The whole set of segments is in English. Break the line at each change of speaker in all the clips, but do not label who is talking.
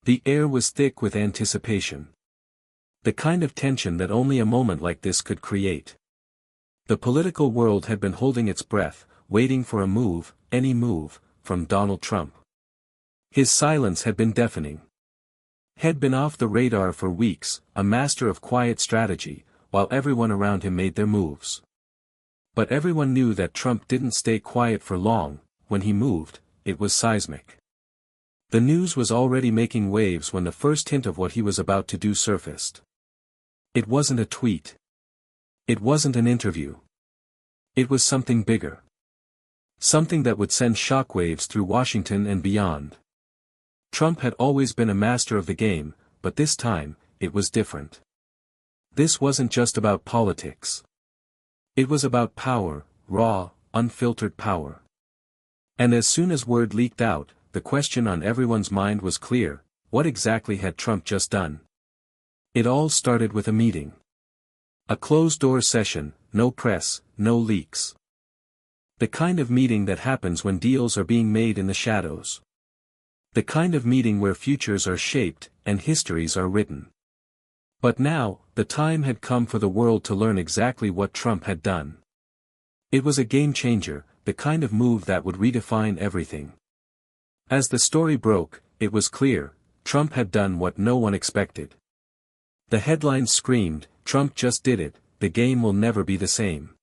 The air was thick with anticipation. The kind of tension that only a moment like this could create. The political world had been holding its breath, waiting for a move, any move, from Donald Trump. His silence had been deafening. Had been off the radar for weeks, a master of quiet strategy, while everyone around him made their moves. But everyone knew that Trump didn't stay quiet for long. When he moved, it was seismic. The news was already making waves when the first hint of what he was about to do surfaced. It wasn't a tweet. It wasn't an interview. It was something bigger. Something that would send shockwaves through Washington and beyond. Trump had always been a master of the game, but this time, it was different. This wasn't just about politics. It was about power, raw, unfiltered power. And as soon as word leaked out, the question on everyone's mind was clear: what exactly had Trump just done? It all started with a meeting. A closed-door session, no press, no leaks. The kind of meeting that happens when deals are being made in the shadows. The kind of meeting where futures are shaped, and histories are written. But now, the time had come for the world to learn exactly what Trump had done. It was a game-changer, the kind of move that would redefine everything. As the story broke, it was clear: Trump had done what no one expected. The headlines screamed, "Trump just did it, the game will never be the same."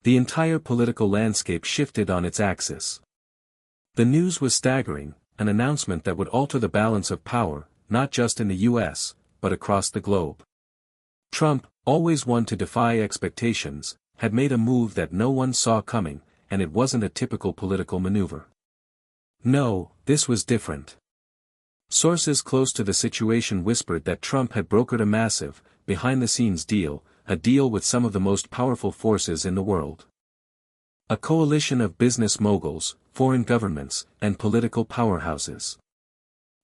The entire political landscape shifted on its axis. The news was staggering, an announcement that would alter the balance of power, not just in the US, but across the globe. Trump, always one to defy expectations, had made a move that no one saw coming, and it wasn't a typical political maneuver. No, this was different. Sources close to the situation whispered that Trump had brokered a massive, behind-the-scenes deal, a deal with some of the most powerful forces in the world. A coalition of business moguls, foreign governments, and political powerhouses.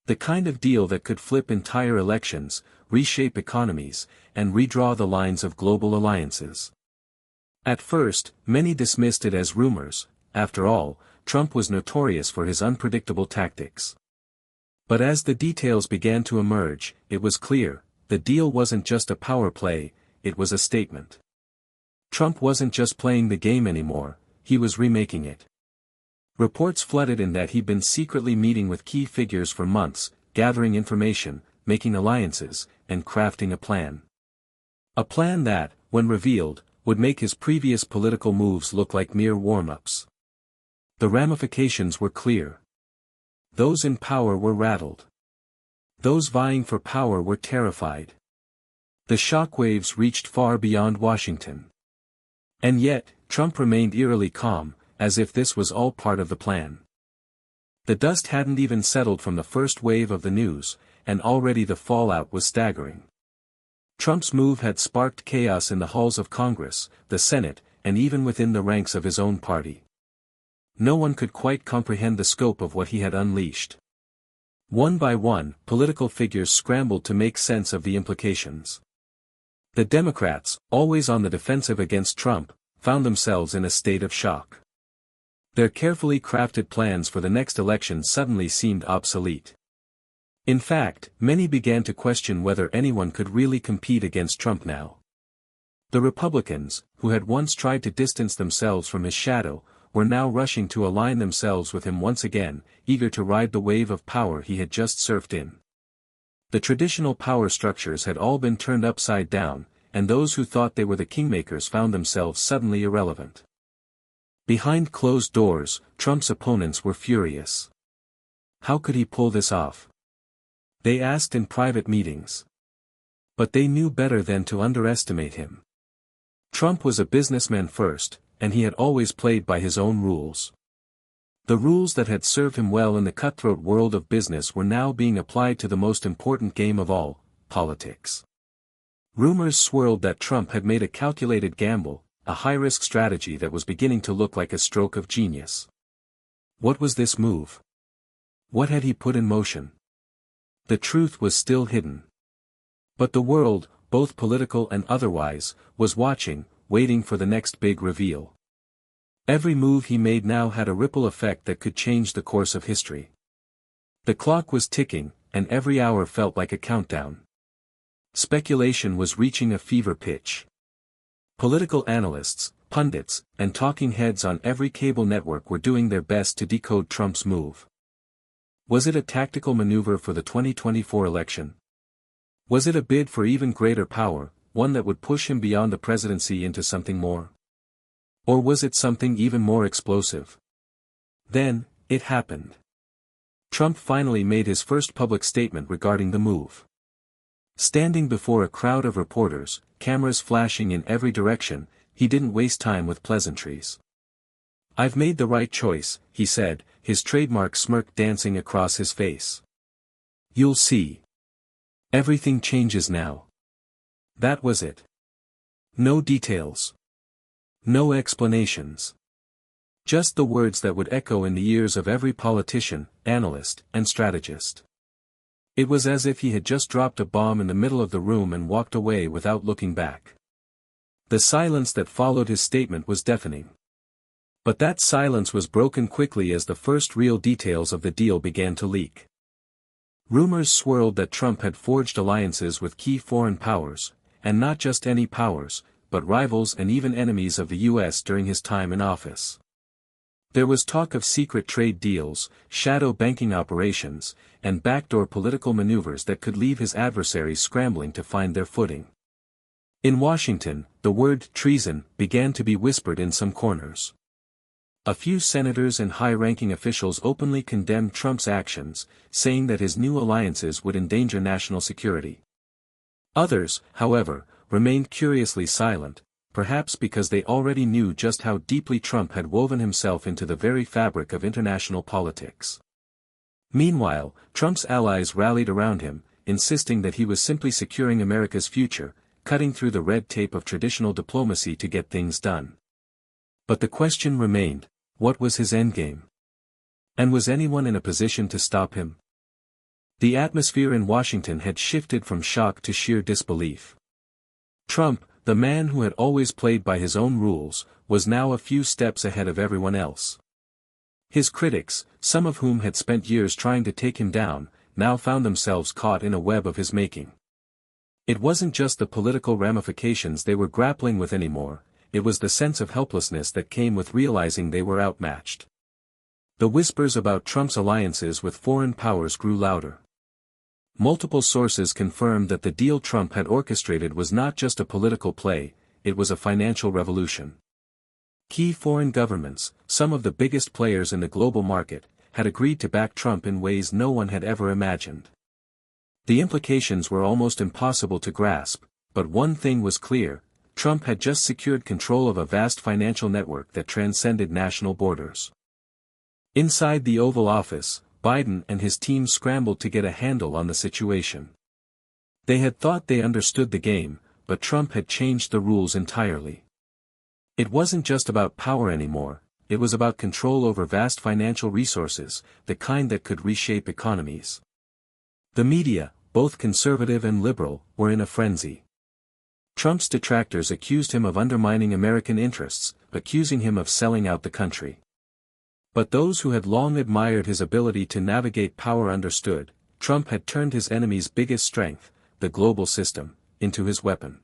The kind of deal that could flip entire elections, reshape economies, and redraw the lines of global alliances. At first, many dismissed it as rumors. After all, Trump was notorious for his unpredictable tactics. But as the details began to emerge, it was clear: the deal wasn't just a power play, it was a statement. Trump wasn't just playing the game anymore, he was remaking it. Reports flooded in that he'd been secretly meeting with key figures for months, gathering information, making alliances, and crafting a plan. A plan that, when revealed, would make his previous political moves look like mere warm-ups. The ramifications were clear. Those in power were rattled. Those vying for power were terrified. The shockwaves reached far beyond Washington. And yet, Trump remained eerily calm, as if this was all part of the plan. The dust hadn't even settled from the first wave of the news, and already the fallout was staggering. Trump's move had sparked chaos in the halls of Congress, the Senate, and even within the ranks of his own party. No one could quite comprehend the scope of what he had unleashed. One by one, political figures scrambled to make sense of the implications. The Democrats, always on the defensive against Trump, found themselves in a state of shock. Their carefully crafted plans for the next election suddenly seemed obsolete. In fact, many began to question whether anyone could really compete against Trump now. The Republicans, who had once tried to distance themselves from his shadow, were now rushing to align themselves with him once again, eager to ride the wave of power he had just surfed in. The traditional power structures had all been turned upside down, and those who thought they were the kingmakers found themselves suddenly irrelevant. Behind closed doors, Trump's opponents were furious. How could he pull this off? They asked in private meetings. But they knew better than to underestimate him. Trump was a businessman first, and he had always played by his own rules. The rules that had served him well in the cutthroat world of business were now being applied to the most important game of all, politics. Rumors swirled that Trump had made a calculated gamble, a high-risk strategy that was beginning to look like a stroke of genius. What was this move? What had he put in motion? The truth was still hidden. But the world, both political and otherwise, was watching, waiting for the next big reveal. Every move he made now had a ripple effect that could change the course of history. The clock was ticking, and every hour felt like a countdown. Speculation was reaching a fever pitch. Political analysts, pundits, and talking heads on every cable network were doing their best to decode Trump's move. Was it a tactical maneuver for the 2024 election? Was it a bid for even greater power, one that would push him beyond the presidency into something more? Or was it something even more explosive? Then, it happened. Trump finally made his first public statement regarding the move. Standing before a crowd of reporters, cameras flashing in every direction, he didn't waste time with pleasantries. "I've made the right choice," he said, his trademark smirk dancing across his face. "You'll see. Everything changes now." That was it. No details. No explanations. Just the words that would echo in the ears of every politician, analyst, and strategist. It was as if he had just dropped a bomb in the middle of the room and walked away without looking back. The silence that followed his statement was deafening. But that silence was broken quickly as the first real details of the deal began to leak. Rumors swirled that Trump had forged alliances with key foreign powers, and not just any powers, but rivals and even enemies of the U.S. during his time in office. There was talk of secret trade deals, shadow banking operations, and backdoor political maneuvers that could leave his adversaries scrambling to find their footing. In Washington, the word treason began to be whispered in some corners. A few senators and high-ranking officials openly condemned Trump's actions, saying that his new alliances would endanger national security. Others, however, remained curiously silent, perhaps because they already knew just how deeply Trump had woven himself into the very fabric of international politics. Meanwhile, Trump's allies rallied around him, insisting that he was simply securing America's future, cutting through the red tape of traditional diplomacy to get things done. But the question remained, what was his endgame? And was anyone in a position to stop him? The atmosphere in Washington had shifted from shock to sheer disbelief. Trump, the man who had always played by his own rules, was now a few steps ahead of everyone else. His critics, some of whom had spent years trying to take him down, now found themselves caught in a web of his making. It wasn't just the political ramifications they were grappling with anymore, it was the sense of helplessness that came with realizing they were outmatched. The whispers about Trump's alliances with foreign powers grew louder. Multiple sources confirmed that the deal Trump had orchestrated was not just a political play, it was a financial revolution. Key foreign governments, some of the biggest players in the global market, had agreed to back Trump in ways no one had ever imagined. The implications were almost impossible to grasp, but one thing was clear: Trump had just secured control of a vast financial network that transcended national borders. Inside the Oval Office, Biden and his team scrambled to get a handle on the situation. They had thought they understood the game, but Trump had changed the rules entirely. It wasn't just about power anymore, it was about control over vast financial resources, the kind that could reshape economies. The media, both conservative and liberal, were in a frenzy. Trump's detractors accused him of undermining American interests, accusing him of selling out the country. But those who had long admired his ability to navigate power understood, Trump had turned his enemy's biggest strength, the global system, into his weapon.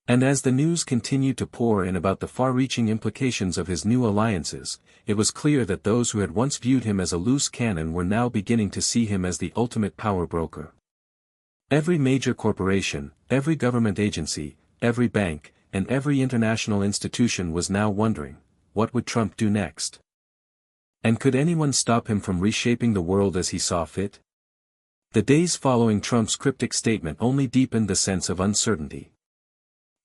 And as the news continued to pour in about the far-reaching implications of his new alliances, it was clear that those who had once viewed him as a loose cannon were now beginning to see him as the ultimate power broker. Every major corporation, every government agency, every bank, and every international institution was now wondering, what would Trump do next? And could anyone stop him from reshaping the world as he saw fit? The days following Trump's cryptic statement only deepened the sense of uncertainty.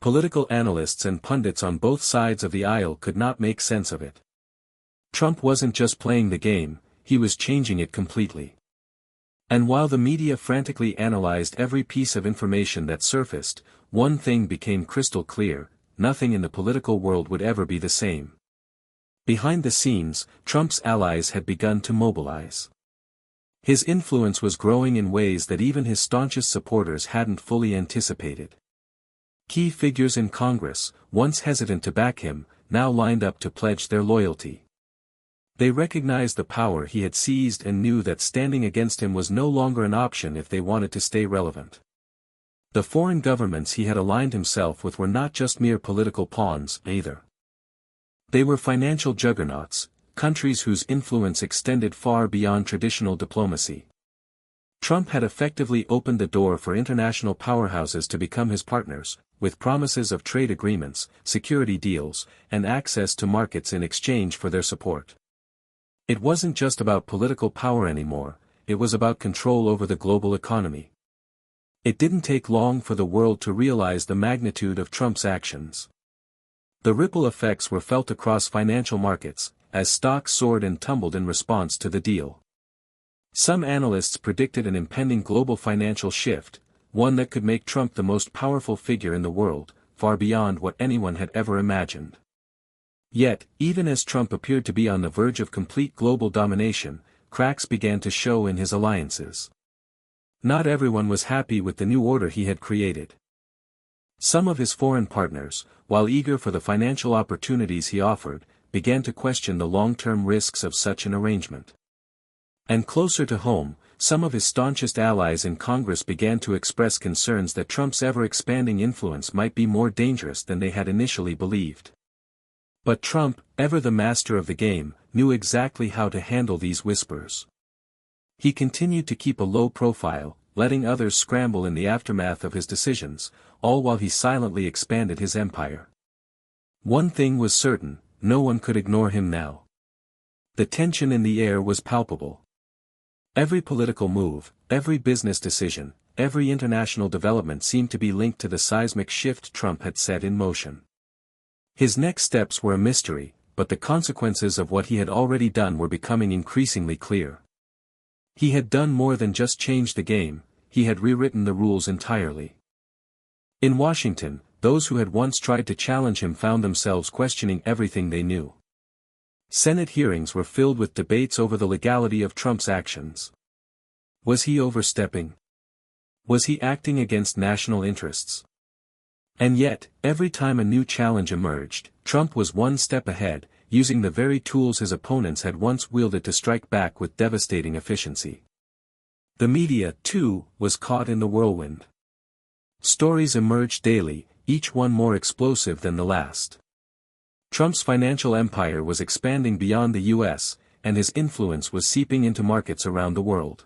Political analysts and pundits on both sides of the aisle could not make sense of it. Trump wasn't just playing the game, he was changing it completely. And while the media frantically analyzed every piece of information that surfaced, one thing became crystal clear: nothing in the political world would ever be the same. Behind the scenes, Trump's allies had begun to mobilize. His influence was growing in ways that even his staunchest supporters hadn't fully anticipated. Key figures in Congress, once hesitant to back him, now lined up to pledge their loyalty. They recognized the power he had seized and knew that standing against him was no longer an option if they wanted to stay relevant. The foreign governments he had aligned himself with were not just mere political pawns, either. They were financial juggernauts, countries whose influence extended far beyond traditional diplomacy. Trump had effectively opened the door for international powerhouses to become his partners, with promises of trade agreements, security deals, and access to markets in exchange for their support. It wasn't just about political power anymore, it was about control over the global economy. It didn't take long for the world to realize the magnitude of Trump's actions. The ripple effects were felt across financial markets, as stocks soared and tumbled in response to the deal. Some analysts predicted an impending global financial shift, one that could make Trump the most powerful figure in the world, far beyond what anyone had ever imagined. Yet, even as Trump appeared to be on the verge of complete global domination, cracks began to show in his alliances. Not everyone was happy with the new order he had created. Some of his foreign partners, while eager for the financial opportunities he offered, began to question the long-term risks of such an arrangement. And closer to home, some of his staunchest allies in Congress began to express concerns that Trump's ever-expanding influence might be more dangerous than they had initially believed. But Trump, ever the master of the game, knew exactly how to handle these whispers. He continued to keep a low profile, letting others scramble in the aftermath of his decisions, all while he silently expanded his empire. One thing was certain, no one could ignore him now. The tension in the air was palpable. Every political move, every business decision, every international development seemed to be linked to the seismic shift Trump had set in motion. His next steps were a mystery, but the consequences of what he had already done were becoming increasingly clear. He had done more than just change the game, he had rewritten the rules entirely. In Washington, those who had once tried to challenge him found themselves questioning everything they knew. Senate hearings were filled with debates over the legality of Trump's actions. Was he overstepping? Was he acting against national interests? And yet, every time a new challenge emerged, Trump was one step ahead, using the very tools his opponents had once wielded to strike back with devastating efficiency. The media, too, was caught in the whirlwind. Stories emerged daily, each one more explosive than the last. Trump's financial empire was expanding beyond the U.S., and his influence was seeping into markets around the world.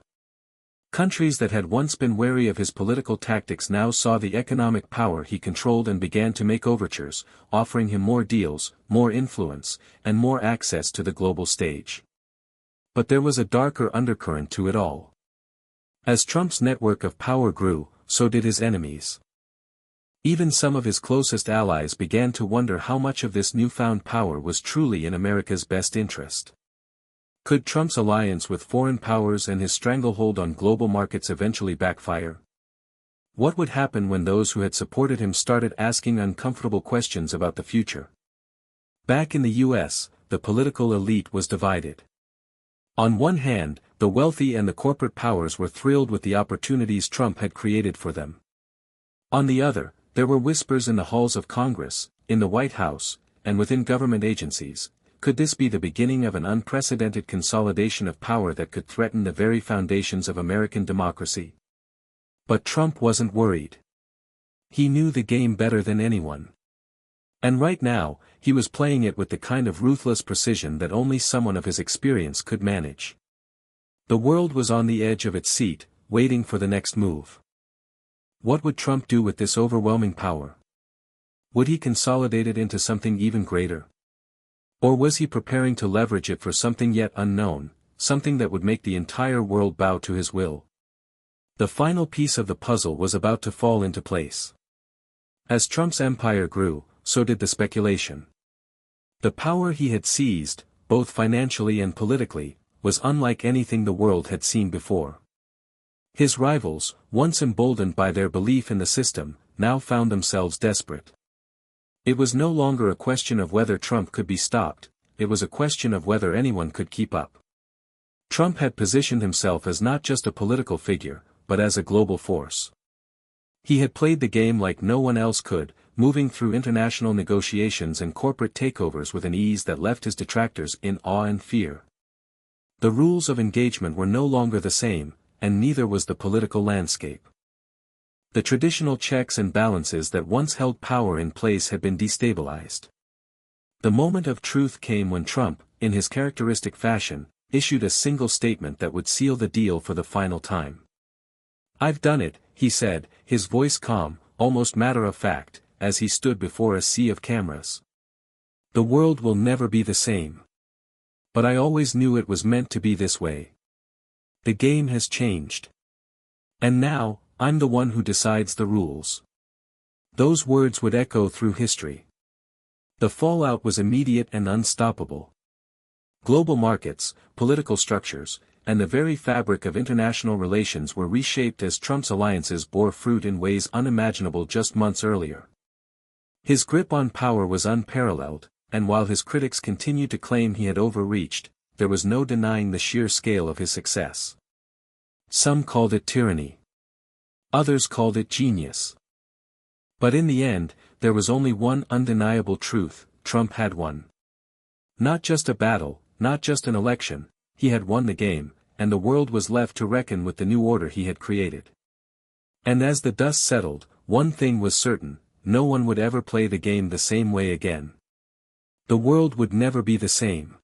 Countries that had once been wary of his political tactics now saw the economic power he controlled and began to make overtures, offering him more deals, more influence, and more access to the global stage. But there was a darker undercurrent to it all. As Trump's network of power grew, so did his enemies. Even some of his closest allies began to wonder how much of this newfound power was truly in America's best interest. Could Trump's alliance with foreign powers and his stranglehold on global markets eventually backfire? What would happen when those who had supported him started asking uncomfortable questions about the future? Back in the U.S., the political elite was divided. On one hand, the wealthy and the corporate powers were thrilled with the opportunities Trump had created for them. On the other, there were whispers in the halls of Congress, in the White House, and within government agencies. Could this be the beginning of an unprecedented consolidation of power that could threaten the very foundations of American democracy? But Trump wasn't worried. He knew the game better than anyone. And right now, he was playing it with the kind of ruthless precision that only someone of his experience could manage. The world was on the edge of its seat, waiting for the next move. What would Trump do with this overwhelming power? Would he consolidate it into something even greater? Or was he preparing to leverage it for something yet unknown, something that would make the entire world bow to his will? The final piece of the puzzle was about to fall into place. As Trump's empire grew, so did the speculation. The power he had seized, both financially and politically, was unlike anything the world had seen before. His rivals, once emboldened by their belief in the system, now found themselves desperate. It was no longer a question of whether Trump could be stopped, it was a question of whether anyone could keep up. Trump had positioned himself as not just a political figure, but as a global force. He had played the game like no one else could, moving through international negotiations and corporate takeovers with an ease that left his detractors in awe and fear. The rules of engagement were no longer the same, and neither was the political landscape. The traditional checks and balances that once held power in place had been destabilized. The moment of truth came when Trump, in his characteristic fashion, issued a single statement that would seal the deal for the final time. "I've done it," he said, his voice calm, almost matter-of-fact, as he stood before a sea of cameras. "The world will never be the same. But I always knew it was meant to be this way. The game has changed. And now, I'm the one who decides the rules." Those words would echo through history. The fallout was immediate and unstoppable. Global markets, political structures, and the very fabric of international relations were reshaped as Trump's alliances bore fruit in ways unimaginable just months earlier. His grip on power was unparalleled, and while his critics continued to claim he had overreached, there was no denying the sheer scale of his success. Some called it tyranny. Others called it genius. But in the end, there was only one undeniable truth: Trump had won. Not just a battle, not just an election, he had won the game, and the world was left to reckon with the new order he had created. And as the dust settled, one thing was certain: no one would ever play the game the same way again. The world would never be the same.